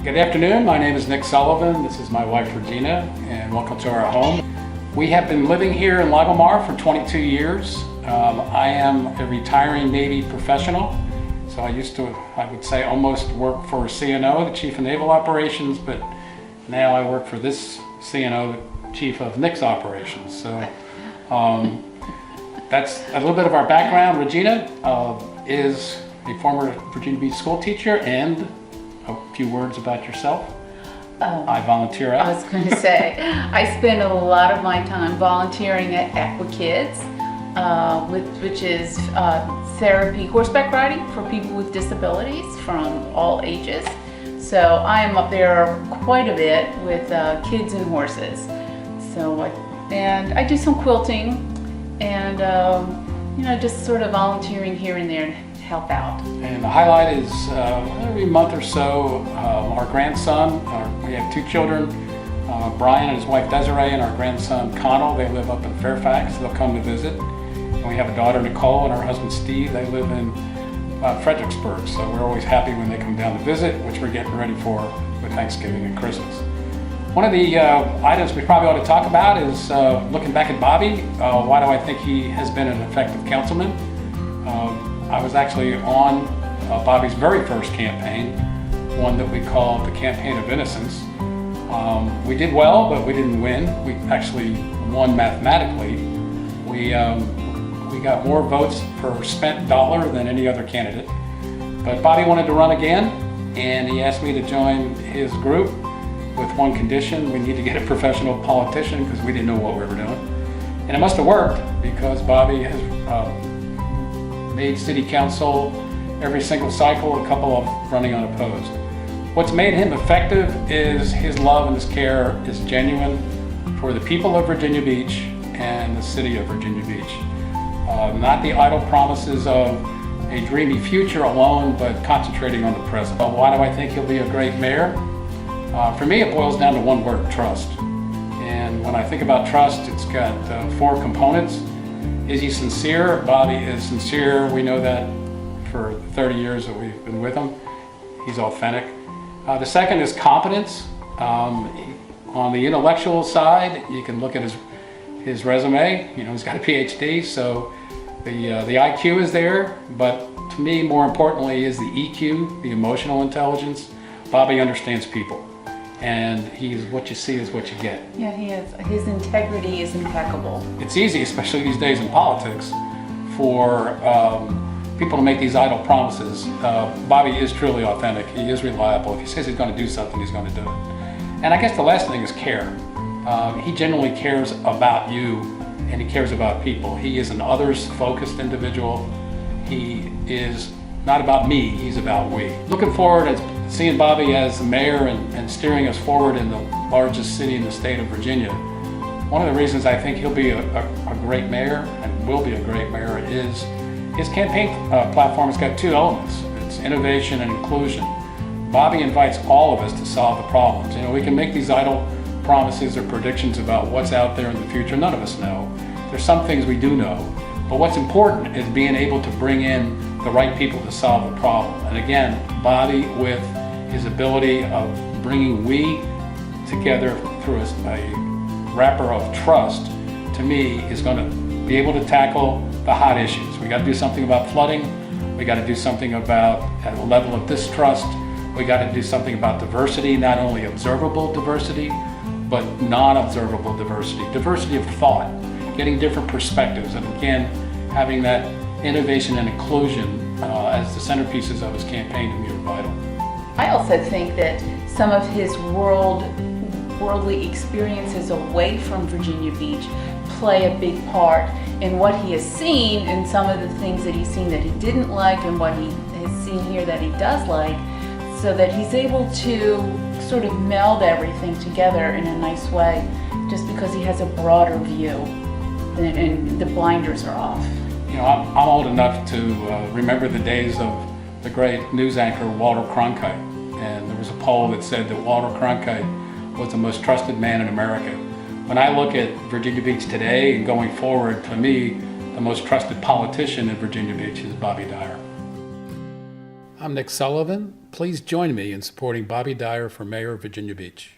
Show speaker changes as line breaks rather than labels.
Good afternoon, my name is Nick Sullivan. This is my wife Regina, and welcome to our home. We have been living here in Lagomar for 22 years. I am a retiring Navy professional, so I used to, I would say, almost work for CNO, the Chief of Naval Operations, but now I work for this CNO, the Chief of Nick's Operations. So that's a little bit of our background. Regina is a former Virginia Beach school teacher, and a few words about yourself. I volunteer at.
I was going to say, I spend a lot of my time volunteering at Aqua Kids, which is therapy, horseback riding for people with disabilities from all ages. So I am up there quite a bit with kids and horses. So I do some quilting and just sort of volunteering here and there to help out.
And the highlight is every month or so, our grandson, we have two children, Brian and his wife Desiree, and our grandson Connell. They live up in Fairfax. They'll come to visit. And we have a daughter Nicole and our husband Steve. They live in Fredericksburg, so we're always happy when they come down to visit, which we're getting ready for with Thanksgiving and Christmas. One of the items we probably ought to talk about is looking back at Bobby. Why do I think he has been an effective councilman? I was actually on Bobby's very first campaign, one that we called the Campaign of Innocence. We did well, but we didn't win. We actually won mathematically. We got more votes per spent dollar than any other candidate. But Bobby wanted to run again, and he asked me to join his group with one condition: we need to get a professional politician, because we didn't know what we were doing. And it must have worked, because Bobby has made city council every single cycle, a couple of running unopposed. What's made him effective is his love and his care is genuine for the people of Virginia Beach and the city of Virginia Beach. Not the idle promises of a dreamy future alone, but concentrating on the present. Why do I think he'll be a great mayor? For me, it boils down to one word: trust. And when I think about trust, it's got four components. Is he sincere? Bobby is sincere. We know that for the 30 years that we've been with him. He's authentic. The second is competence. On the intellectual side, you can look at his resume. He's got a PhD, so the IQ is there. But to me, more importantly, is the EQ, the emotional intelligence. Bobby understands people, and he's what you see is what you get.
Yeah, he is. His integrity is impeccable.
It's easy, especially these days in politics, for people to make these idle promises. Bobby is truly authentic. He is reliable. If he says he's going to do something, he's going to do it. And I guess the last thing is care. He genuinely cares about you, and he cares about people. He is an others-focused individual. He is not about me, he's about we. Looking forward to seeing Bobby as the mayor and steering us forward in the largest city in the state of Virginia. One of the reasons I think he'll be a great mayor, and will be a great mayor, is his campaign platform has got two elements. It's innovation and inclusion. Bobby invites all of us to solve the problems. We can make these idle promises or predictions about what's out there in the future. None of us know. There's some things we do know. But what's important is being able to bring in the right people to solve the problem. And again, Bobby, with his ability of bringing we together through a wrapper of trust, to me, is going to be able to tackle the hot issues. We got to do something about flooding. We got to do something about a level of distrust. We got to do something about diversity, not only observable diversity, but non-observable diversity. Diversity of thought, getting different perspectives, and again, having that innovation and inclusion as the centerpieces of his campaign to me are vital.
I also think that some of his worldly experiences away from Virginia Beach play a big part in what he has seen, and some of the things that he's seen that he didn't like, and what he has seen here that he does like, so that he's able to sort of meld everything together in a nice way, just because he has a broader view and the blinders are off.
I'm old enough to remember the days of the great news anchor Walter Cronkite, and there was a poll that said that Walter Cronkite was the most trusted man in America. When I look at Virginia Beach today and going forward, to me, the most trusted politician in Virginia Beach is Bobby Dyer. I'm Nick Sullivan. Please join me in supporting Bobby Dyer for Mayor of Virginia Beach.